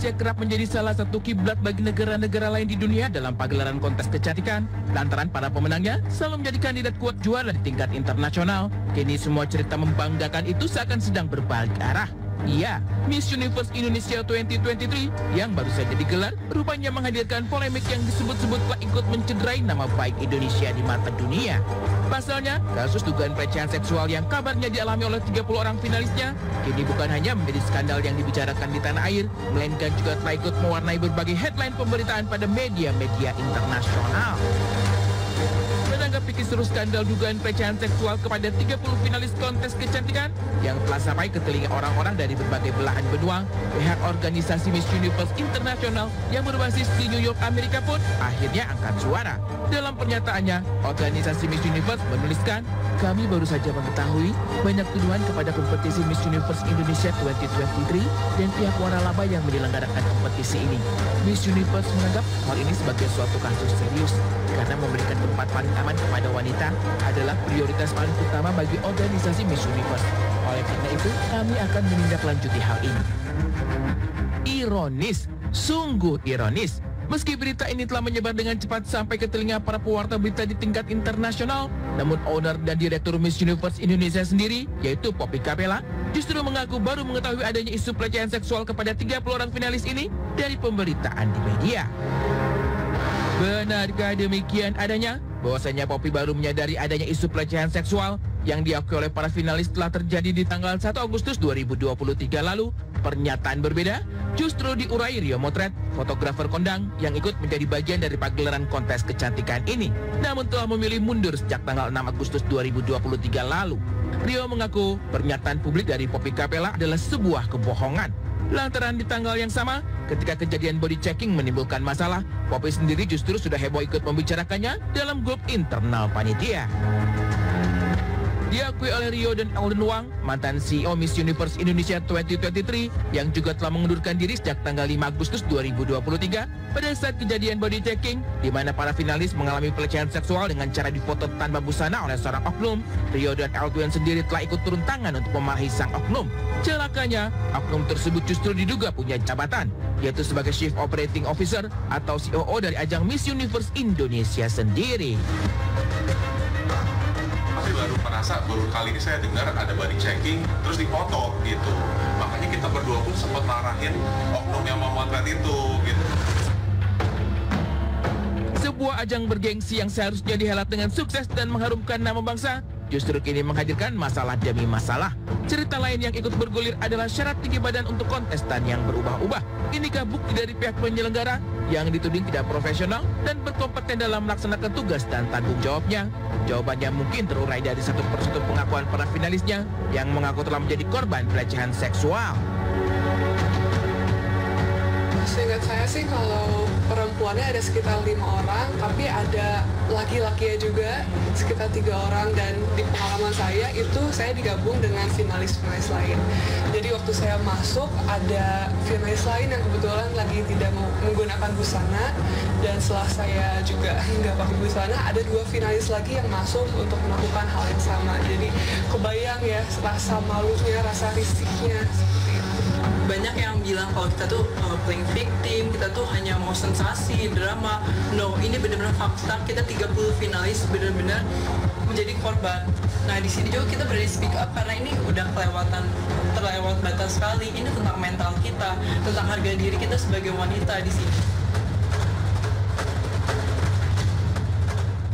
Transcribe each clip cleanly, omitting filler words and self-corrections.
Indonesia kerap menjadi salah satu kiblat bagi negara-negara lain di dunia dalam pagelaran kontes kecantikan. Lantaran para pemenangnya selalu menjadi kandidat kuat juara di tingkat internasional. Kini semua cerita membanggakan itu seakan sedang berbalik arah. Iya, Miss Universe Indonesia 2023 yang baru saja digelar rupanya menghadirkan polemik yang disebut-sebut telah ikut mencederai nama baik Indonesia di mata dunia. Pasalnya, kasus dugaan pelecehan seksual yang kabarnya dialami oleh 30 orang finalisnya kini bukan hanya menjadi skandal yang dibicarakan di tanah air, melainkan juga telah ikut mewarnai berbagai headline pemberitaan pada media-media internasional. Menanggapi kisru skandal dugaan pelecehan seksual kepada 30 finalis kontes kecantikan yang telah sampai ke telinga orang-orang dari berbagai belahan benua, pihak organisasi Miss Universe Internasional yang berbasis di New York, Amerika pun akhirnya angkat suara. Dalam pernyataannya, organisasi Miss Universe menuliskan, "Kami baru saja mengetahui banyak tuduhan kepada kompetisi Miss Universe Indonesia 2023 dan pihak waralaba yang menyelenggarakan kompetisi ini. Miss Universe menganggap hal ini sebagai suatu kasus serius karena memberikan tempat paling aman kepada wanita adalah prioritas paling utama bagi organisasi Miss Universe. Oleh karena itu, kami akan menindaklanjuti hal ini." Ironis, sungguh ironis. Meski berita ini telah menyebar dengan cepat sampai ke telinga para pewarta berita di tingkat internasional, namun owner dan direktur Miss Universe Indonesia sendiri, yaitu Poppy Capella, justru mengaku baru mengetahui adanya isu pelecehan seksual kepada 30 orang finalis ini dari pemberitaan di media. Benarkah demikian adanya? Bahwasanya Poppy baru menyadari adanya isu pelecehan seksual yang diakui oleh para finalis telah terjadi di tanggal 1 Agustus 2023 lalu. Pernyataan berbeda justru diurai Rio Motret, fotografer kondang yang ikut menjadi bagian dari pagelaran kontes kecantikan ini, namun telah memilih mundur sejak tanggal 6 Agustus 2023 lalu. Rio mengaku pernyataan publik dari Poppy Capella adalah sebuah kebohongan. Lantaran di tanggal yang sama, ketika kejadian body checking menimbulkan masalah, Poppy sendiri justru sudah heboh ikut membicarakannya dalam grup internal panitia. Diakui oleh Rio dan Alden Wang, mantan CEO Miss Universe Indonesia 2023 yang juga telah mengundurkan diri sejak tanggal 5 Agustus 2023 pada saat kejadian body checking di mana para finalis mengalami pelecehan seksual dengan cara difoto tanpa busana oleh seorang oknum. Rio dan Alden sendiri telah ikut turun tangan untuk memarahi sang oknum. Celakanya, oknum tersebut justru diduga punya jabatan, yaitu sebagai Chief Operating Officer atau COO dari ajang Miss Universe Indonesia sendiri. Baru merasa, baru kali ini saya dengar ada body checking terus dipoto gitu. Makanya kita berdua pun sempat marahin oknum yang memotret itu gitu. Sebuah ajang bergengsi yang seharusnya dihelat dengan sukses dan mengharumkan nama bangsa justru kini menghadirkan masalah demi masalah. Cerita lain yang ikut bergulir adalah syarat tinggi badan untuk kontestan yang berubah-ubah. Inikah bukti dari pihak penyelenggara yang dituding tidak profesional dan berkompeten dalam melaksanakan tugas dan tanggung jawabnya? Jawabannya mungkin terurai dari satu persatu pengakuan para finalisnya yang mengaku telah menjadi korban pelecehan seksual. Seingat saya sih kalau perempuannya ada sekitar 5 orang, tapi ada laki-lakinya juga sekitar 3 orang, dan di pengalaman saya itu saya digabung dengan finalis-finalis lain. Jadi waktu saya masuk ada finalis lain yang kebetulan lagi tidak mau menggunakan busana, dan setelah saya juga nggak pakai busana, ada 2 finalis lagi yang masuk untuk melakukan hal yang sama. Jadi kebayang ya rasa malunya, rasa risiknya seperti itu. Banyak yang bilang kalau kita tuh playing victim, kita tuh hanya mau sensasi, drama. No, ini benar-benar fakta. Kita 30 finalis benar-benar menjadi korban. Nah, di sini juga kita berani speak up karena ini udah terlewat batas sekali. Ini tentang mental kita, tentang harga diri kita sebagai wanita di sini.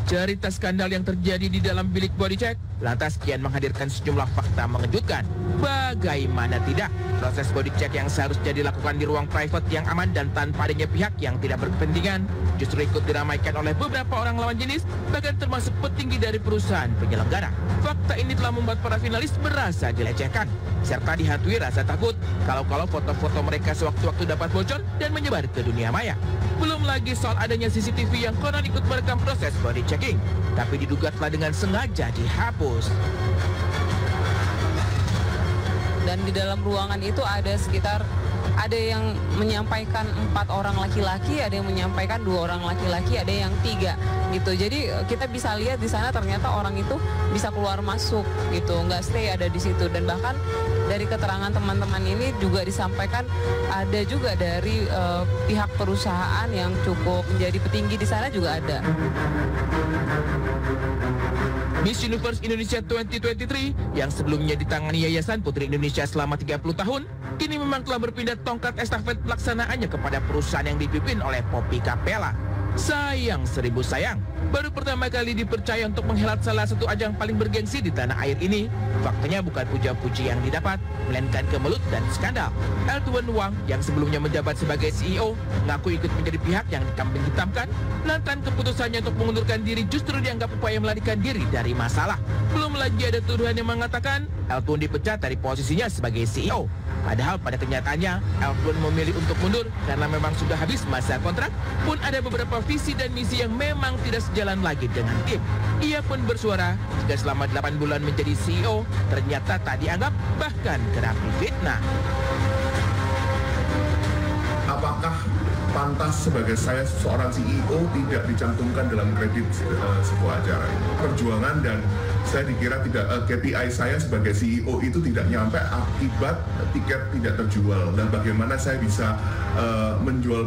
Cerita skandal yang terjadi di dalam bilik body check lantas kian menghadirkan sejumlah fakta mengejutkan. Bagaimana tidak, proses body check yang seharusnya dilakukan di ruang private yang aman dan tanpa adanya pihak yang tidak berkepentingan justru ikut diramaikan oleh beberapa orang lawan jenis, bahkan termasuk petinggi dari perusahaan penyelenggara. Fakta ini telah membuat para finalis merasa dilecehkan, serta dihantui rasa takut kalau foto-foto mereka sewaktu-waktu dapat bocor dan menyebar ke dunia maya. Belum lagi soal adanya CCTV yang konon ikut merekam proses body checking, tapi diduga telah dengan sengaja dihapus. Dan di dalam ruangan itu ada sekitar ada yang menyampaikan 4 orang laki-laki, ada yang menyampaikan 2 orang laki-laki, ada yang 3 gitu. Jadi kita bisa lihat di sana ternyata orang itu bisa keluar masuk gitu, nggak stay ada di situ. Dan bahkan dari keterangan teman-teman ini juga disampaikan ada juga dari pihak perusahaan yang cukup menjadi petinggi di sana juga ada. Miss Universe Indonesia 2023 yang sebelumnya ditangani Yayasan Putri Indonesia selama 30 tahun, kini memang telah berpindah tongkat estafet pelaksanaannya kepada perusahaan yang dipimpin oleh Poppy Capella. Sayang seribu sayang, baru pertama kali dipercaya untuk menghelat salah satu ajang paling bergengsi di tanah air ini. Faktanya bukan puja-puji yang didapat, melainkan kemelut dan skandal. Eltuan Wang yang sebelumnya menjabat sebagai CEO mengaku ikut menjadi pihak yang dikambing hitamkan, lantaran keputusannya untuk mengundurkan diri justru dianggap upaya melarikan diri dari masalah. Belum lagi ada tuduhan yang mengatakan Eltuan dipecat dari posisinya sebagai CEO. Padahal pada kenyataannya Eltuan memilih untuk mundur karena memang sudah habis masa kontrak, pun ada beberapa visi dan misi yang memang tidak sejalan lagi dengan tim. Ia pun bersuara jika selama 8 bulan menjadi CEO ternyata tak dianggap, bahkan kerap difitnah. Apakah pantas sebagai saya seorang CEO tidak dicantumkan dalam kredit sebuah acara ini? Perjuangan dan saya dikira tidak KPI saya sebagai CEO itu tidak nyampe akibat tiket tidak terjual. Dan bagaimana saya bisa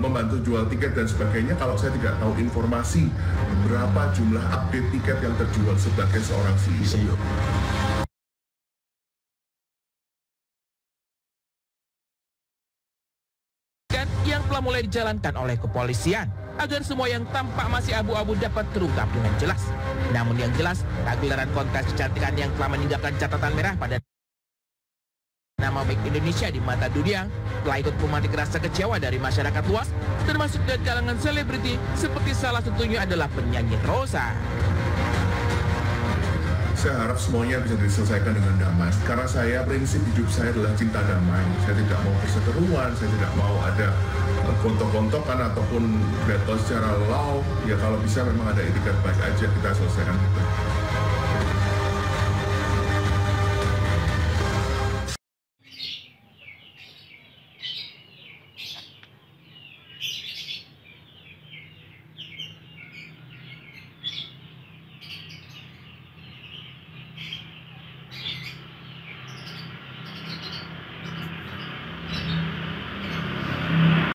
membantu jual tiket dan sebagainya kalau saya tidak tahu informasi berapa jumlah update tiket yang terjual sebagai seorang CEO. Yang telah mulai dijalankan oleh kepolisian agar semua yang tampak masih abu-abu dapat terungkap dengan jelas. Namun yang jelas, pagelaran kontes kecantikan yang telah meninggalkan catatan merah pada nama baik Indonesia di mata dunia telah ikut memantik rasa kecewa dari masyarakat luas, termasuk dari kalangan selebriti seperti salah satunya adalah penyanyi Rosa. Saya harap semuanya bisa diselesaikan dengan damai. Karena prinsip hidup saya adalah cinta damai. Saya tidak mau perseteruan, saya tidak mau ada gontok-gontokan ataupun battle secara law. Ya kalau bisa memang ada etikat baik aja kita selesaikan itu.